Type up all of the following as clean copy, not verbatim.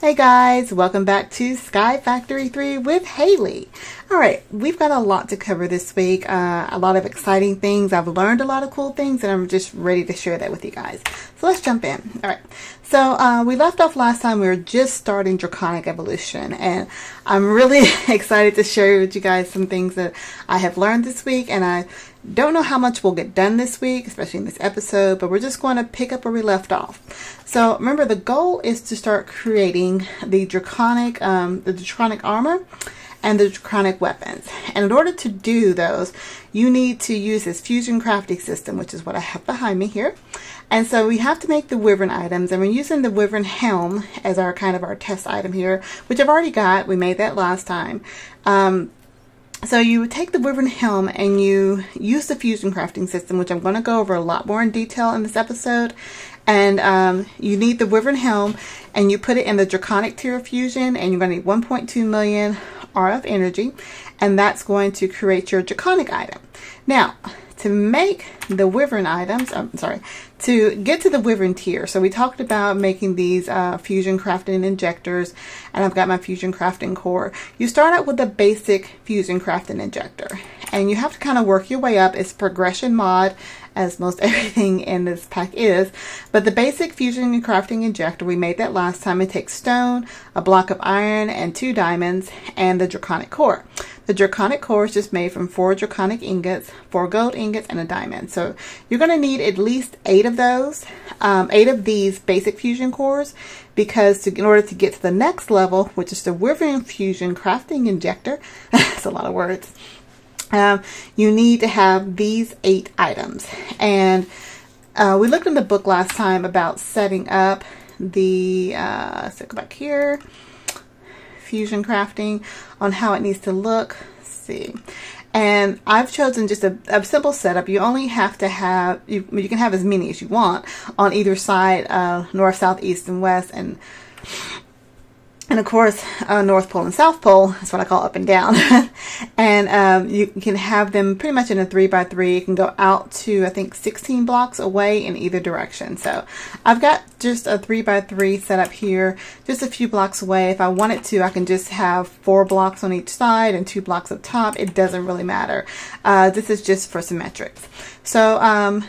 Hey guys, welcome back to SkyFactory 3 with Haley. Alright, we've got a lot to cover this week, a lot of exciting things. I've learned a lot of cool things and I'm just ready to share that with you guys. So let's jump in. Alright, so we left off last time. We were just starting Draconic evolution and I'm really excited to share with you guys some things that I have learned this week, and I don't know how much we'll get done this week, especially in this episode, but we're just going to pick up where we left off. So remember, the goal is to start creating the Draconic armor and the Draconic weapons. And in order to do those, you need to use this fusion crafting system, which is what I have behind me here. And so we have to make the Wyvern items, and we're using the Wyvern helm as our our test item here, which I've already got. We made that last time. So you take the Wyvern helm and you use the fusion crafting system, which I'm going to go over a lot more in detail in this episode. And you need the Wyvern helm and you put it in the Draconic tier of fusion, and you're going to need 1.2 million RF energy, and that's going to create your Draconic item. Now, to make the Wyvern items, to get to the Wyvern tier, so we talked about making these fusion crafting injectors, and I've got my fusion crafting core. You start out with the basic fusion crafting injector, and you have to kind of work your way up. It's progression mod, as most everything in this pack is, but the basic fusion crafting injector, we made that last time. It takes stone, a block of iron, and 2 diamonds, and the Draconic core. The Draconic core is just made from 4 Draconic ingots, 4 gold ingots, and a diamond. So you're going to need at least 8 of those, 8 of these basic fusion cores, because in order to get to the next level, which is the Wyvern fusion crafting injector, that's a lot of words, you need to have these 8 items. And we looked in the book last time about setting up the, let's go back here, fusion crafting, on how it needs to look. Let's see. And I've chosen just a simple setup. You only have to have, you can have as many as you want on either side, north, south, east, and west, and of course, North Pole and South Pole. That's what I call up and down. And you can have them pretty much in a 3x3. You can go out to, I think, 16 blocks away in either direction. So I've got just a 3x3 set up here, just a few blocks away. If I wanted to, I can just have 4 blocks on each side and 2 blocks up top. It doesn't really matter. This is just for symmetrics. So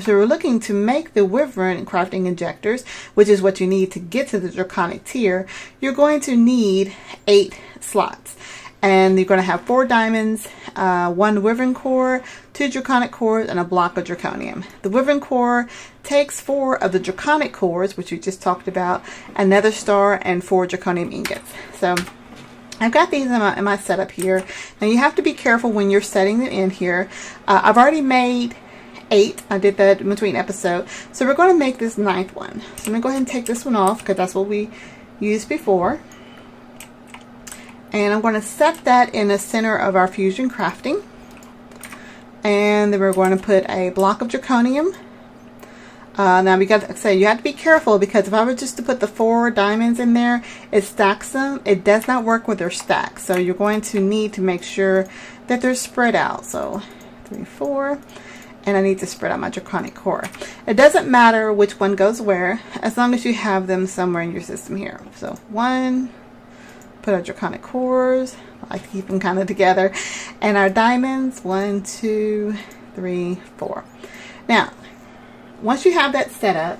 we're looking to make the Wyvern crafting injectors, which is what you need to get to the Draconic tier. You're going to need 8 slots. And you're going to have 4 diamonds, 1 Wyvern core, 2 Draconic cores, and a block of Draconium. The Wyvern core takes 4 of the Draconic cores, which we just talked about, another star, and 4 Draconium ingots. So I've got these in my setup here. Now you have to be careful when you're setting them in here. I've already made 8. I did that in between episodes. So we're going to make this 9th one. So I'm going to go ahead and take this one off because that's what we used before. And I'm going to set that in the center of our fusion crafting. And then we're going to put a block of Draconium. Now, because I say you have to be careful, because if I were just to put the 4 diamonds in there, it stacks them. It does not work with their stack. So you're going to need to make sure that they're spread out. So 3, 4. And I need to spread out my Draconic core. It doesn't matter which one goes where, as long as you have them somewhere in your system here. So 1, put our Draconic cores. I like to keep them kind of together. And our diamonds, 1, 2, 3, 4. Now, once you have that set up,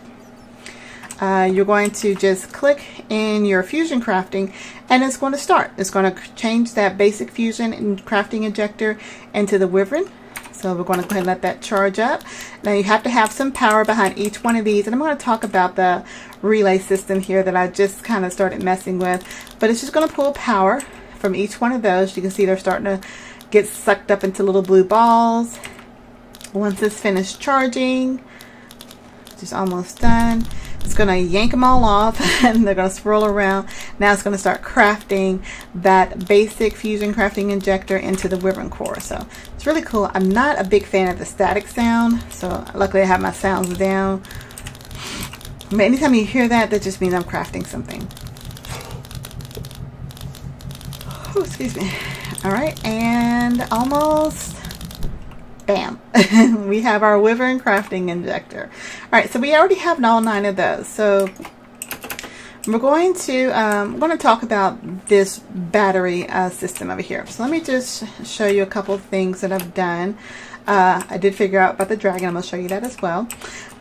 you're going to just click in your fusion crafting, and it's going to start. It's going to change that basic fusion and crafting injector into the Wyvern. So we're going to go ahead and let that charge up. Now you have to have some power behind each one of these. And I'm going to talk about the relay system here that I just kind of started messing with. But it's just going to pull power from each one of those. You can see they're starting to get sucked up into little blue balls. Once it's finished charging, which is almost done, it's going to yank them all off and they're going to swirl around. Now it's going to start crafting that basic fusion crafting injector into the Wyvern core. So it's really cool. I'm not a big fan of the static sound, so luckily I have my sounds down. But anytime you hear that, that just means I'm crafting something. Oh, excuse me. All right, and almost. Bam. We have our Wyvern crafting injector. All right, so we already have all 9 of those. So we're going to talk about this battery system over here. So let me just show you a couple of things that I've done. I did figure out about the dragon. I'm going to show you that as well.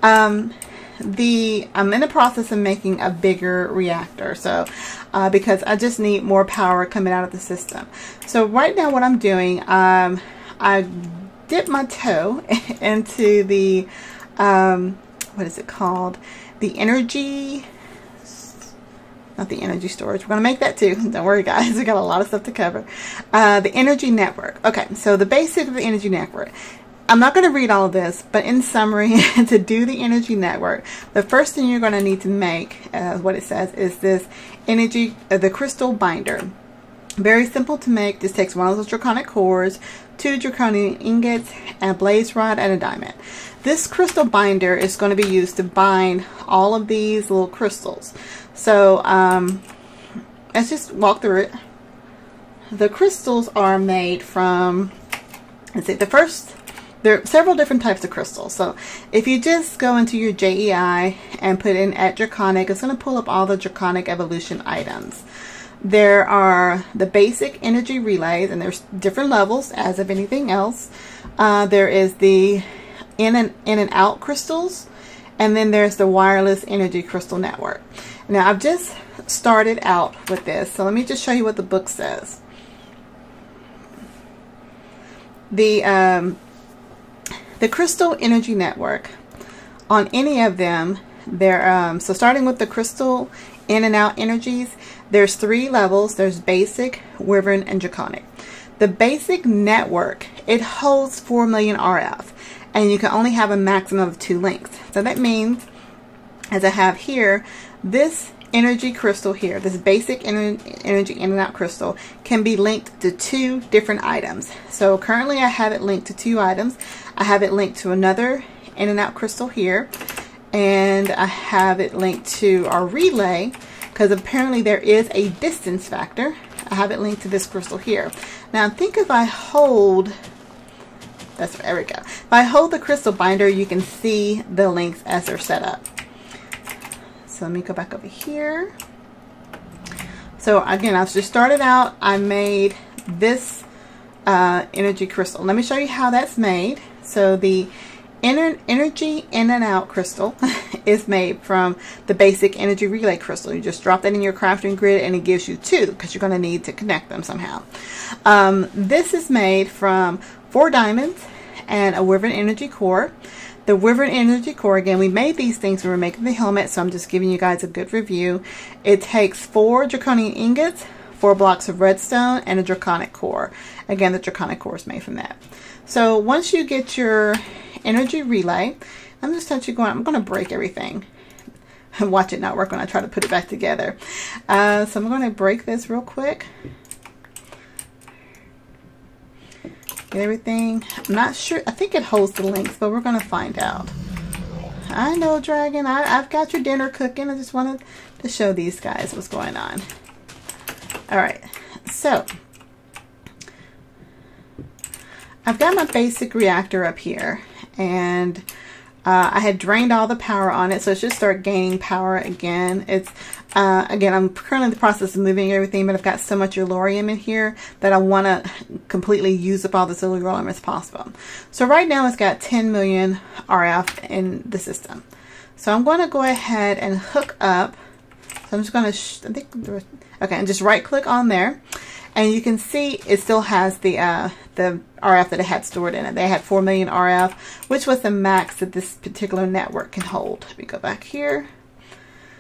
I'm in the process of making a bigger reactor, so because I just need more power coming out of the system. So right now what I'm doing, I dipped my toe into the what is it called? The energy, not the energy storage. We're going to make that too. Don't worry guys, we got a lot of stuff to cover. The energy network. Okay, so the basic of the energy network. I'm not going to read all of this, but in summary, to do the energy network, the first thing you're going to need to make, what it says, is this energy, the crystal binder. Very simple to make. This takes one of those draconic cores, 2 draconian ingots, and a blaze rod, and a diamond. This crystal binder is going to be used to bind all of these little crystals. So let's just walk through it. The crystals are made from, let's see, there are several different types of crystals. So if you just go into your JEI and put in at Draconic, it's going to pull up all the Draconic evolution items. There are the basic energy relays, and there's different levels as of anything else. There is the in and out crystals, and then there's the wireless energy crystal network. Now I've just started out with this, so let me just show you what the book says. The crystal energy network, on any of them, so starting with the crystal in and out energies, there's 3 levels. There's basic, Wyvern, and Draconic. The basic network, it holds 4 million RF, and you can only have a maximum of 2 links. So that means, as I have here, this energy crystal here, this basic energy in and out crystal, can be linked to 2 different items. So currently I have it linked to 2 items. I have it linked to another in and out crystal here, and I have it linked to our relay, because apparently there is a distance factor. I have it linked to this crystal here. Now I think if I hold, there we go. If I hold the crystal binder, you can see the links as they're set up. So let me go back over here. So again, I just started out, I made this energy crystal. Let me show you how that's made. So the energy in and out crystal is made from the basic energy relay crystal. You just drop that in your crafting grid and it gives you 2, because you're going to need to connect them somehow. This is made from 4 diamonds and a Wyvern energy core. The Wyvern energy core, again, we made these things when we were making the helmet, so I'm just giving you guys a good review. It takes 4 draconian ingots, 4 blocks of redstone, and a draconic core. Again, the draconic core is made from that. So once you get your energy relay, I'm just touching going, I'm going to break everything and watch it not work when I try to put it back together. So I'm going to break this real quick. Get everything. I'm not sure. I think it holds the links, but we're going to find out. I know, Dragon. I've got your dinner cooking. I just wanted to show these guys what's going on. Alright. So, I've got my basic reactor up here. And I had drained all the power on it, so it should start gaining power again. It's again, I'm currently in the process of moving everything, but I've got so much uranium in here that I want to completely use up all this uranium as possible. So right now it's got 10 million RF in the system. So I'm going to go ahead and hook up. So I'm just going to, okay, and just right click on there. And you can see it still has the RF that it had stored in it. They had 4 million RF, which was the max that this particular network can hold. Let me go back here.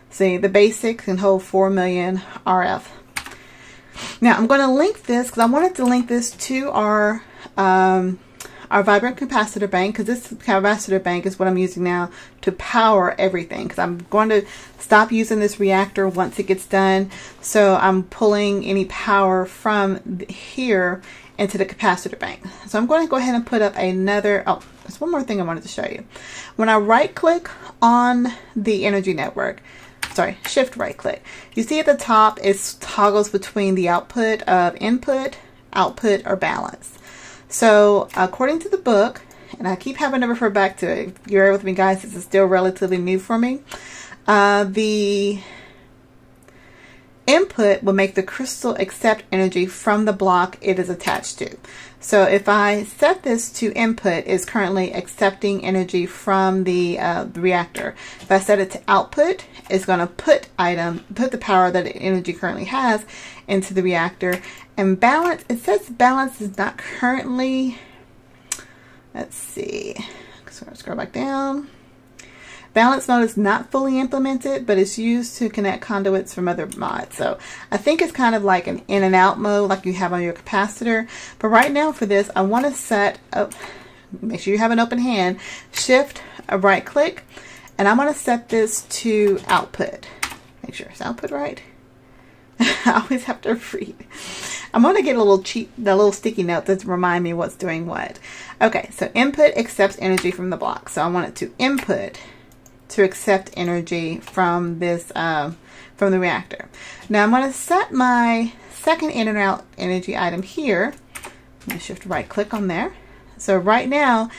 See, the basic can hold 4 million RF. Now, I'm going to link this because I wanted to link this to our vibrant capacitor bank, because this capacitor bank is what I'm using now to power everything, because I'm going to stop using this reactor once it gets done. So I'm pulling any power from here into the capacitor bank. So I'm going to go ahead and put up another, oh, there's one more thing I wanted to show you. When I right click on the energy network, sorry, shift right click, you see at the top it toggles between the output of input, output, or balance. So according to the book, and I keep having to refer back to it, if you're with me guys, this is still relatively new for me, the input will make the crystal accept energy from the block it is attached to. So if I set this to input, is currently accepting energy from the reactor. If I set it to output, it's going to put the power that the energy currently has into the reactor. And balance, it says balance is not currently, let's see, so I'll scroll back down. Balance mode is not fully implemented, but it's used to connect conduits from other mods. So I think it's kind of like an in and out mode like you have on your capacitor. But right now for this, I want to set up, make sure you have an open hand, shift, a right click, and I'm going to set this to output. Make sure it's output right. I always have to read. I'm going to get a little the little sticky note to remind me what's doing what. Okay, so input accepts energy from the block. So I want it to input to accept energy from this from the reactor. Now I'm going to set my second in and out energy item here. I'm going to shift right click on there. So right now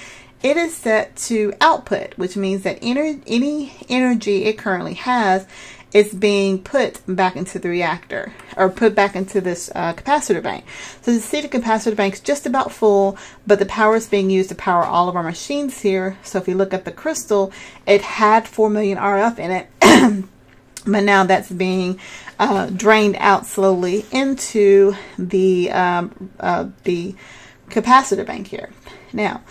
it is set to output, which means that any energy it currently has is being put back into the reactor, or put back into this capacitor bank. So you see the capacitor bank's just about full, but the power is being used to power all of our machines here. So if you look at the crystal, it had 4 million RF in it, but now that's being drained out slowly into the capacitor bank here. Now,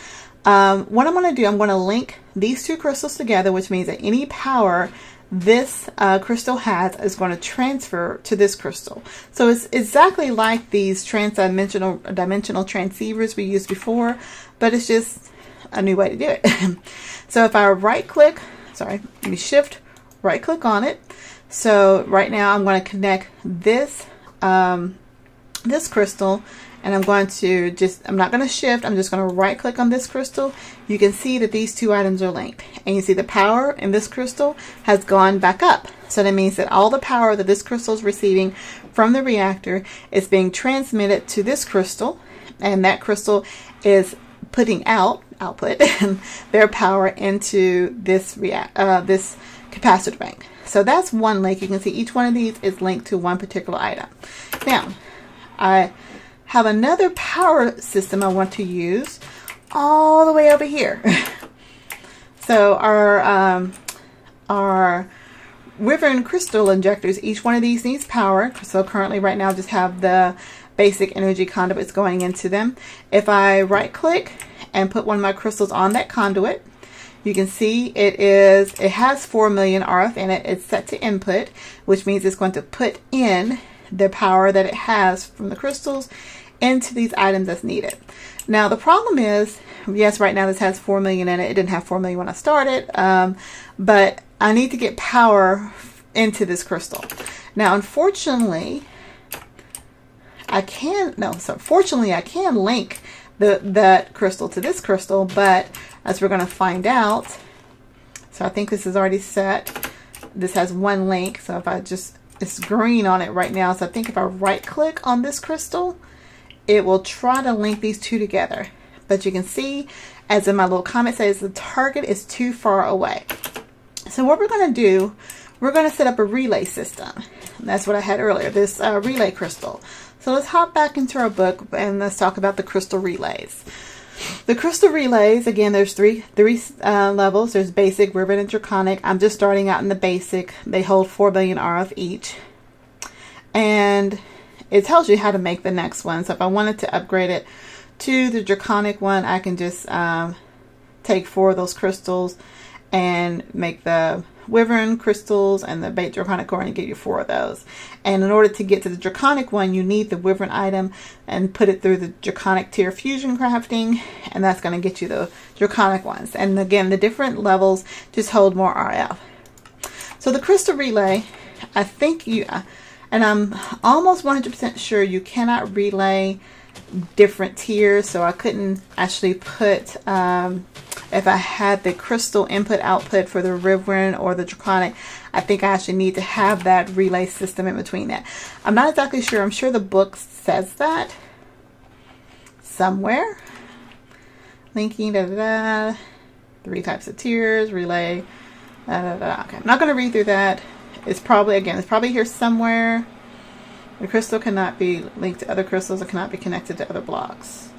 what I'm going to do, I'm going to link these two crystals together, which means that any power this crystal has is going to transfer to this crystal. So it's exactly like these dimensional transceivers we used before, but it's just a new way to do it. So if I right click, let me shift right click on it. So right now I'm going to connect this this crystal, and I'm going to I'm not going to shift, I'm just going to right click on this crystal. You can see that these two items are linked, and you see the power in this crystal has gone back up. So that means that all the power that this crystal is receiving from the reactor is being transmitted to this crystal, and that crystal is putting output their power into this this capacitor bank. So that's one link. You can see each one of these is linked to one particular item. Now, I have another power system I want to use all the way over here. So our Wyvern crystal injectors, each one of these needs power. So currently right now just have the basic energy conduits going into them. If I right click and put one of my crystals on that conduit, you can see it has 4 million RF in it. It's set to input, which means it's going to put in the power that it has from the crystals into these items as needed. Now the problem is, yes, right now this has 4 million in it. It didn't have 4 million when I started, but I need to get power into this crystal. Now unfortunately fortunately I can link that crystal to this crystal, but as we're going to find out, so I think this is already set. This has one link, so if I it's green on it right now, so I think if I right click on this crystal, it will try to link these two together. But you can see, as in my little comment says, the target is too far away. So what we're going to do, we're going to set up a relay system. And that's what I had earlier, this relay crystal. So let's hop back into our book and let's talk about the crystal relays. The crystal relays, again, there's three levels. There's basic, Wyvern, and Draconic. I'm just starting out in the basic. They hold 4 billion RF each. And it tells you how to make the next one. So if I wanted to upgrade it to the Draconic one, I can just take 4 of those crystals and make the Wyvern crystals and the Draconic core and get you 4 of those. And in order to get to the Draconic one, you need the Wyvern item and put it through the Draconic tier fusion crafting, and that's going to get you the Draconic ones. And again, the different levels just hold more RF. So the crystal relay, I think and I'm almost 100% sure you cannot relay different tiers, so I couldn't actually put if I had the crystal input output for the Wyvern or the Draconic, I think I actually need to have that relay system in between that. I'm not exactly sure. I'm sure the book says that somewhere. Linking 3 types of tiers, relay, Okay, I'm not going to read through that. It's probably here somewhere. The crystal cannot be linked to other crystals or cannot be connected to other blocks.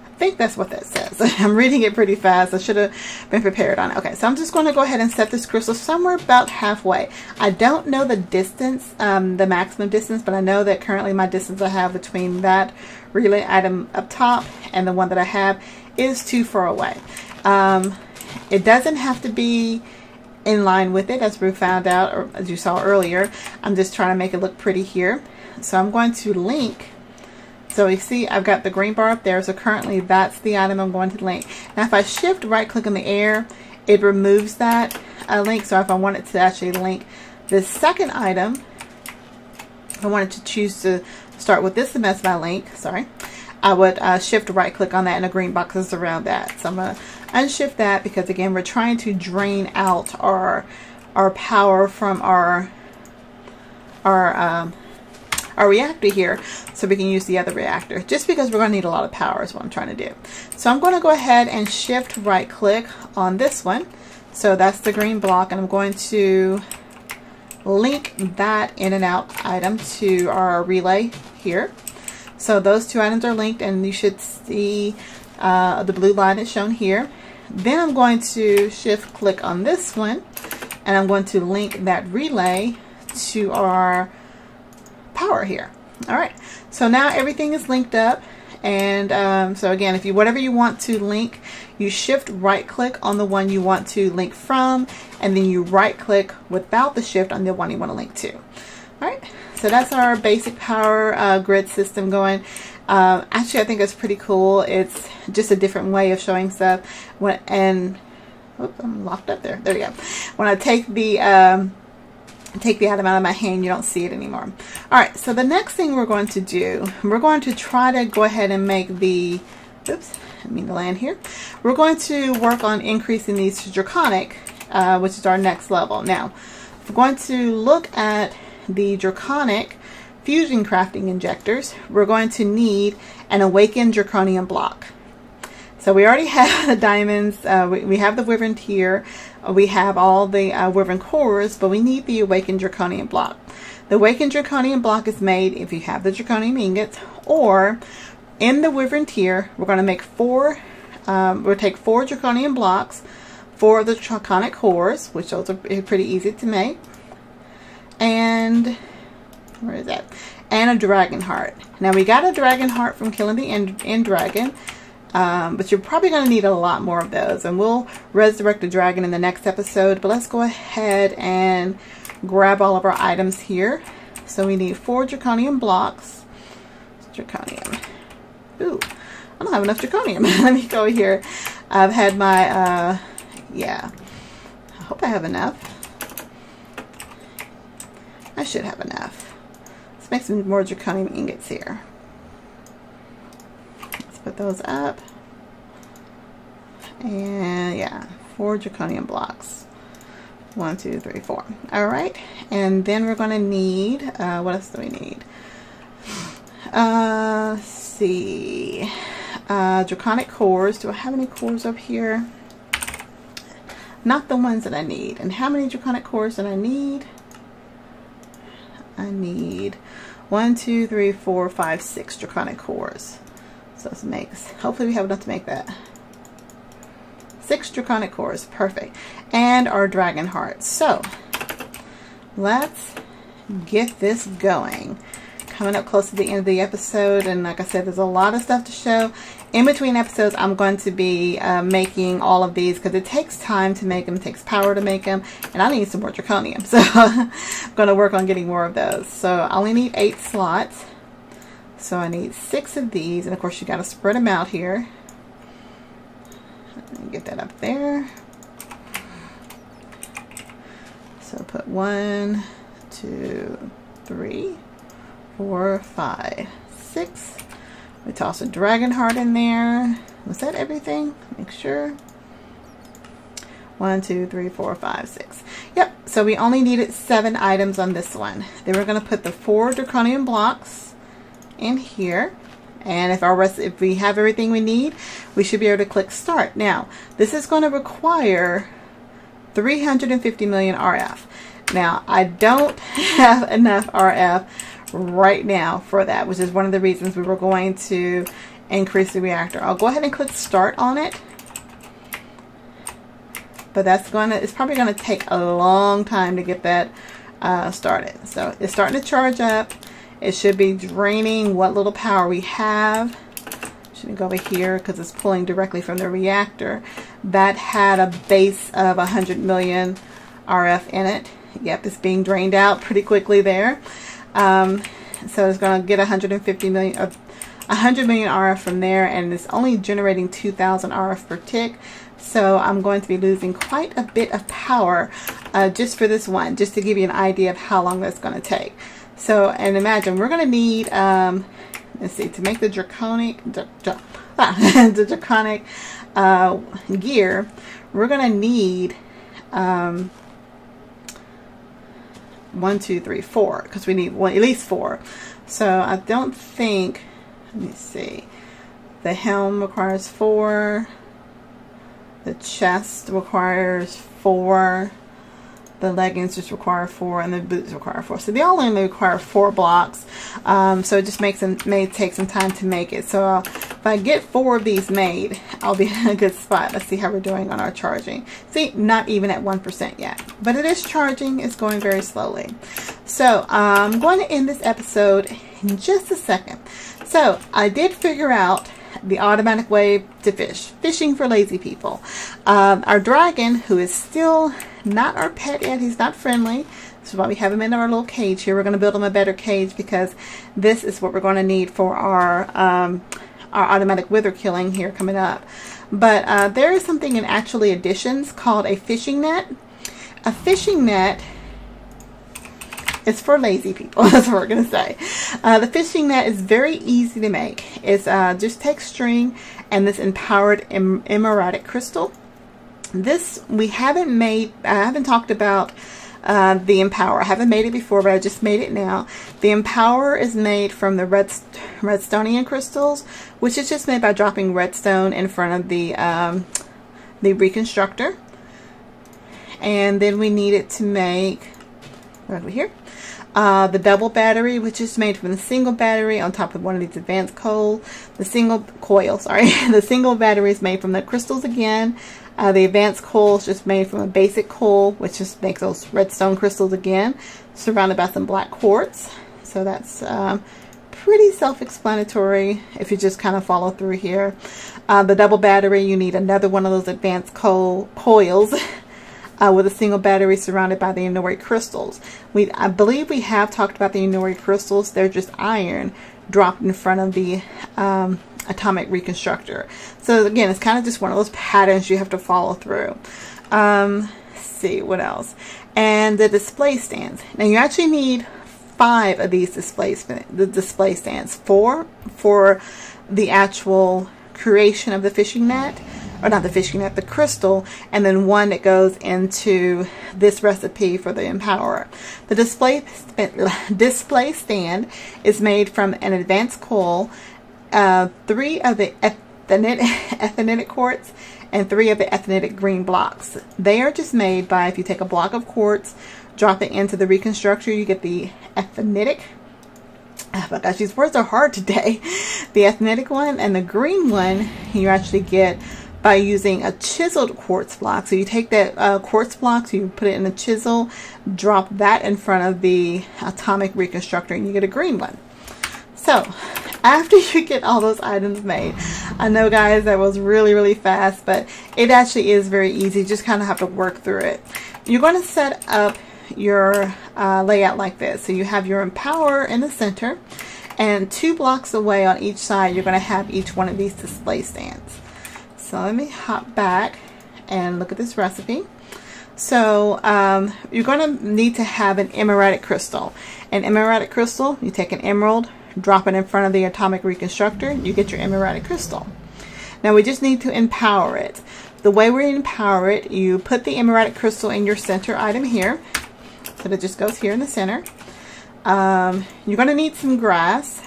I think that's what that says. I'm reading it pretty fast. I should have been prepared on it. Okay, so I'm just going to go ahead and set this crystal somewhere about halfway. I don't know the distance, the maximum distance, but I know that currently my distance I have between that relay item up top and the one that I have is too far away. It doesn't have to be in line with it, as we found out, or as you saw earlier. I'm just trying to make it look pretty here. So I'm going to link. So you see I've got the green bar up there, so currently that's the item I'm going to link. Now if I shift right click in the air, it removes that link. So if I wanted to actually link this second item, if I wanted to choose to start with this as my link, sorry, I would shift right click on that and the green boxes around that. So I'm going to unshift that because again we're trying to drain out our power from our reactor here so we can use the other reactor, just because we're going to need a lot of power is what I'm trying to do. So I'm going to go ahead and shift right click on this one. So that's the green block, and I'm going to link that in and out item to our relay here. So those two items are linked, and you should see the blue line is shown here. Then I'm going to shift click on this one, and I'm going to link that relay to our power here. All right, so now everything is linked up, and so again, if you whatever you want to link, you shift right click on the one you want to link from, and then you right click without the shift on the one you want to link to. All right, so that's our basic power grid system going. Actually, I think it's pretty cool. It's just a different way of showing stuff. And oops, I'm locked up there. There we go. When I take the item out of my hand, you don't see it anymore. All right, so the next thing we're going to do, we're going to try to go ahead and make the, oops, I mean to land here. We're going to work on increasing these to Draconic, which is our next level. Now, we're going to look at the Draconic fusion crafting injectors. We're going to need an awakened Draconian block. So we already have the diamonds, we have the Wyvern here, we have all the Wyvern cores, but we need the awakened Draconian block. The awakened Draconian block is made if you have the Draconian ingots, or in the Wyvern tier, we're going to make we'll take 4 Draconian blocks, 4 of the Draconic cores, which those are pretty easy to make, and where is that? And a dragon heart. Now we got a dragon heart from killing the end dragon. But you're probably going to need a lot more of those, and we'll resurrect the dragon in the next episode. But let's go ahead and grab all of our items here. So we need 4 Draconian blocks. Draconian. Ooh, I don't have enough Draconian. Let me go here. I've had my, yeah. I hope I have enough. I should have enough. Let's make some more Draconian ingots here. Put those up, and yeah, 4 Draconian blocks. 1, 2, 3, 4. All right, and then we're going to need what else do we need? Let's see, Draconic cores. Do I have any cores up here? Not the ones that I need. And how many Draconic cores did I need? I need 1, 2, 3, 4, 5, 6 Draconic cores. So this makes, hopefully we have enough to make that. 6 Draconic cores, perfect. And our dragon heart. So let's get this going. Coming up close to the end of the episode, and like I said, there's a lot of stuff to show. In between episodes, I'm going to be making all of these because it takes time to make them, it takes power to make them, and I need some more Draconium. So I'm going to work on getting more of those. So I only need 8 slots. So I need 6 of these, and of course you got to spread them out here. Let me get that up there. So put 1, 2, 3, 4, 5, 6. We toss a dragon heart in there. Was that everything? Make sure. 1, 2, 3, 4, 5, 6. Yep. So we only needed 7 items on this one. Then we're going to put the 4 Draconian blocks in here, and if we have everything we need, we should be able to click start. Now this is going to require 350 million RF. Now, I don't have enough RF right now for that, which is one of the reasons we were going to increase the reactor. I'll go ahead and click start on it. But it's probably gonna take a long time to get that started. So it's starting to charge up. It should be draining what little power we have. Shouldn't go over here because it's pulling directly from the reactor. That had a base of 100 million RF in it. Yep, it's being drained out pretty quickly there. So it's going to get 100 million RF from there, and it's only generating 2,000 RF per tick. So I'm going to be losing quite a bit of power just for this one, just to give you an idea of how long that's going to take. So, and imagine we're going to need, let's see, to make the Draconic, the Draconic gear, we're going to need 1, 2, 3, 4, because we need at least 4. So I don't think, let me see, the helm requires 4, the chest requires 4, the leggings just require 4, and the boots require 4. So they all only require 4 blocks. So it just may take some time to make it. So if I get 4 of these made, I'll be in a good spot. Let's see how we're doing on our charging. See, not even at 1% yet, but it is charging. It's going very slowly. So I'm going to end this episode in just a second. So I did figure out the automatic way to fish. Fishing for lazy people. Our dragon, who is still not our pet yet, he's not friendly. This is why we have him in our little cage here. We're going to build him a better cage because this is what we're going to need for our automatic wither killing here coming up. But there is something in Actually Additions called a fishing net. A fishing net is for lazy people. That's what we're going to say. The fishing net is very easy to make. It's just take string and this empowered emeraldic crystal. This we haven't made. I haven't talked about the Empower. I haven't made it before, but I just made it now. The Empower is made from the redstonian crystals, which is just made by dropping redstone in front of the reconstructor. And then we need it to make right over here. The double battery, which is made from the single battery on top of one of these advanced coil. The single battery is made from the crystals again. The advanced coil is just made from a basic coil, which just makes those redstone crystals again, surrounded by some black quartz. So that's pretty self-explanatory if you just kind of follow through here. The double battery, you need another one of those advanced coils. With a single battery surrounded by the Inori crystals. I believe we have talked about the Inori crystals. They're just iron dropped in front of the atomic reconstructor. So again, it's kind of just one of those patterns you have to follow through. Let's see what else. And the display stands. Now you actually need 5 of these display stands. 4 for the actual creation of the fishing net. Or not the fishing net, the crystal, and then 1 that goes into this recipe for the Empower. The display stand is made from an advanced coil, 3 of the ethanitic quartz, and 3 of the ethanitic green blocks. They are just made by, if you take a block of quartz, drop it into the reconstructor, you get the ethanitic. Oh my gosh, these words are hard today. The ethanitic one, and the green one you actually get by using a chiseled quartz block. So you take that quartz block, so you put it in a chisel, drop that in front of the atomic reconstructor, and you get a green one. So after you get all those items made, I know guys that was really fast, but it actually is very easy. You just kind of have to work through it. You're going to set up your layout like this. So you have your Empower in the center, and 2 blocks away on each side you're going to have each one of these display stands. So let me hop back and look at this recipe. So you're going to need to have an emeraldic crystal. An emeraldic crystal, you take an emerald, drop it in front of the atomic reconstructor, you get your emeraldic crystal. Now we just need to empower it. The way we empower it, you put the emeraldic crystal in your center item here. So that just goes here in the center. You're going to need some grass.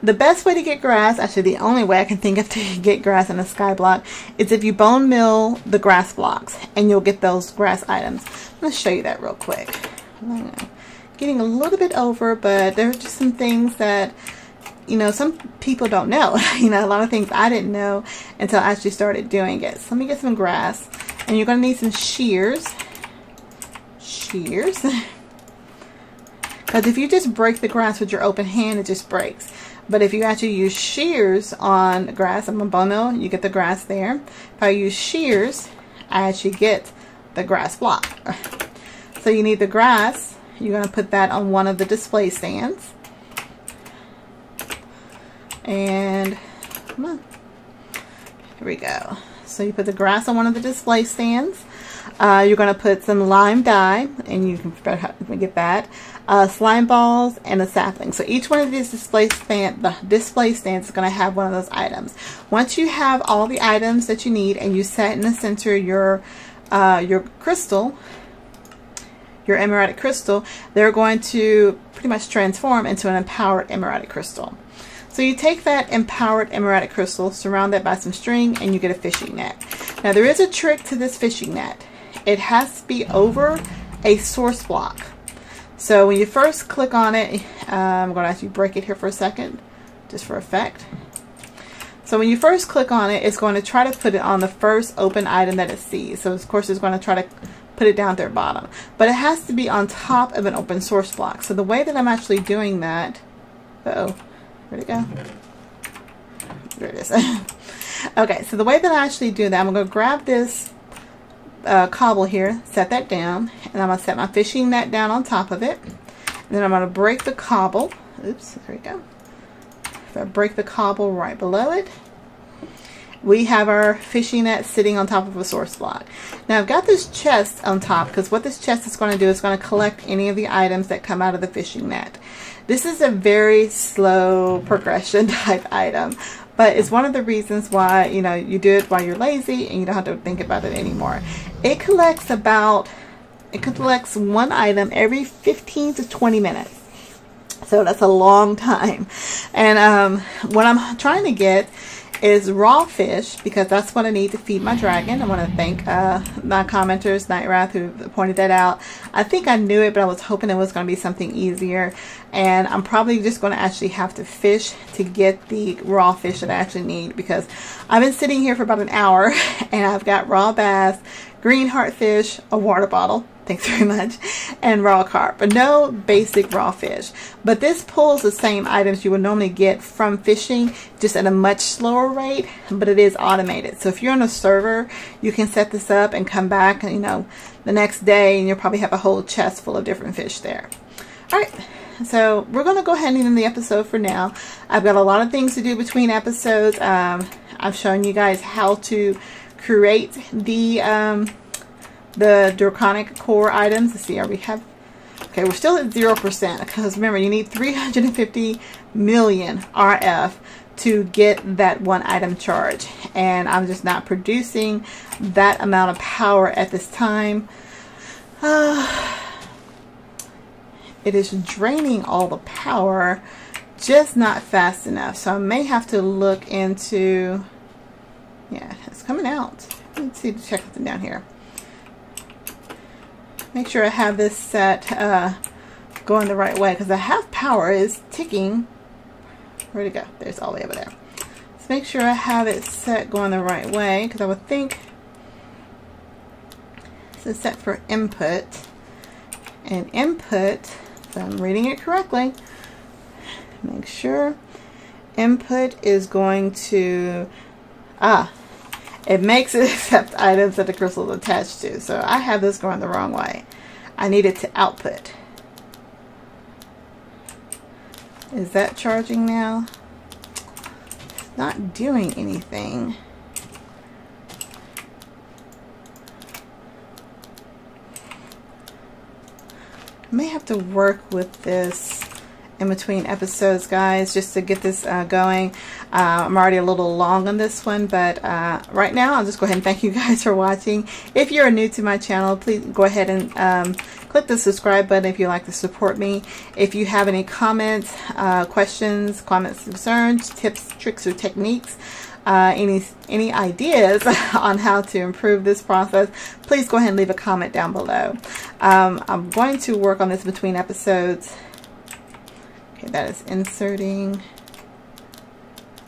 The best way to get grass, actually the only way I can think of to get grass in a sky block, is if you bone mill the grass blocks, and you'll get those grass items. going to show you that real quick. Getting a little bit over, but there's just some things that, you know, some people don't know. You know, a lot of things I didn't know until I actually started doing it. So let me get some grass. And you're going to need some shears. Shears. Because if you just break the grass with your open hand, it just breaks. But if you actually use shears on grass, I'm a bono, you get the grass there. If I use shears, I actually get the grass block. So you need the grass. You're going to put that on one of the display stands. And come on. Here we go. So you put the grass on one of the display stands. You're going to put some lime dye, and you can get that. Slime balls and a sapling. So each one of these display stands is going to have one of those items. Once you have all the items that you need, and you set in the center your crystal, your emeraldic crystal, they're going to pretty much transform into an empowered emeraldic crystal. So you take that empowered emeraldic crystal, surround that by some string, and you get a fishing net. Now there is a trick to this fishing net. It has to be over a source block. So when you first click on it, I'm going to actually break it here for a second, just for effect. So when you first click on it, it's going to try to put it on the first open item that it sees. So of course it's going to try to put it down at their bottom. But it has to be on top of an open source block. So the way that I'm actually doing that, where'd it go? There it is. Okay, so the way that I actually do that, I'm going to grab this cobble here, set that down, and I'm going to set my fishing net down on top of it. And then I'm going to break the cobble. Oops, there we go. If I break the cobble right below it, we have our fishing net sitting on top of a source block. Now I've got this chest on top, because what this chest is going to do is going to collect any of the items that come out of the fishing net. This is a very slow progression type item, but it's one of the reasons why, you know, you do it while you're lazy and you don't have to think about it anymore. It collects one item every 15 to 20 minutes. So that's a long time. And what I'm trying to get is raw fish, because that's what I need to feed my dragon. I want to thank my commenters, Nightwrath, who pointed that out. I think I knew it, but I was hoping it was going to be something easier. And I'm probably just going to actually have to fish to get the raw fish that I actually need, because I've been sitting here for about an hour and I've got raw bass, green heartfish, a water bottle, thanks very much, and raw carp, but no basic raw fish. But this pulls the same items you would normally get from fishing, just at a much slower rate, but it is automated. So if you're on a server, you can set this up and come back, you know, the next day, and you'll probably have a whole chest full of different fish there. All right, so we're going to go ahead and end the episode for now. I've got a lot of things to do between episodes. I've shown you guys how to create the Draconic core items. Let's see, we have, okay, we're still at 0%, because remember, you need 350 million RF to get that one item charge, and I'm just not producing that amount of power at this time. It is draining all the power, just not fast enough. So I may have to look into, yeah, it's coming out. Let's see, check something down here. Make sure I have this set going the right way, because the half power is ticking. Where'd it go? There's all the way over there. Let's make sure I have it set going the right way, because I would think this is set for input. And input, if I'm reading it correctly, make sure input is going to, it makes it accept items that the crystal is attached to. So I have this going the wrong way. I need it to output. Is that charging now? It's not doing anything. I may have to work with this in between episodes, guys, just to get this going. I'm already a little long on this one, but right now I'll just go ahead and thank you guys for watching. If you're new to my channel, please go ahead and click the subscribe button if you'd like to support me. If you have any comments, questions, concerns, tips, tricks, or techniques, any ideas on how to improve this process, please go ahead and leave a comment down below. I'm going to work on this between episodes. Okay, that is inserting.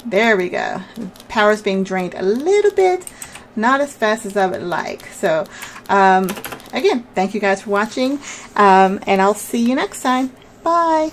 There we go. Power is being drained a little bit, not as fast as I would like. So again, thank you guys for watching, and I'll see you next time. Bye.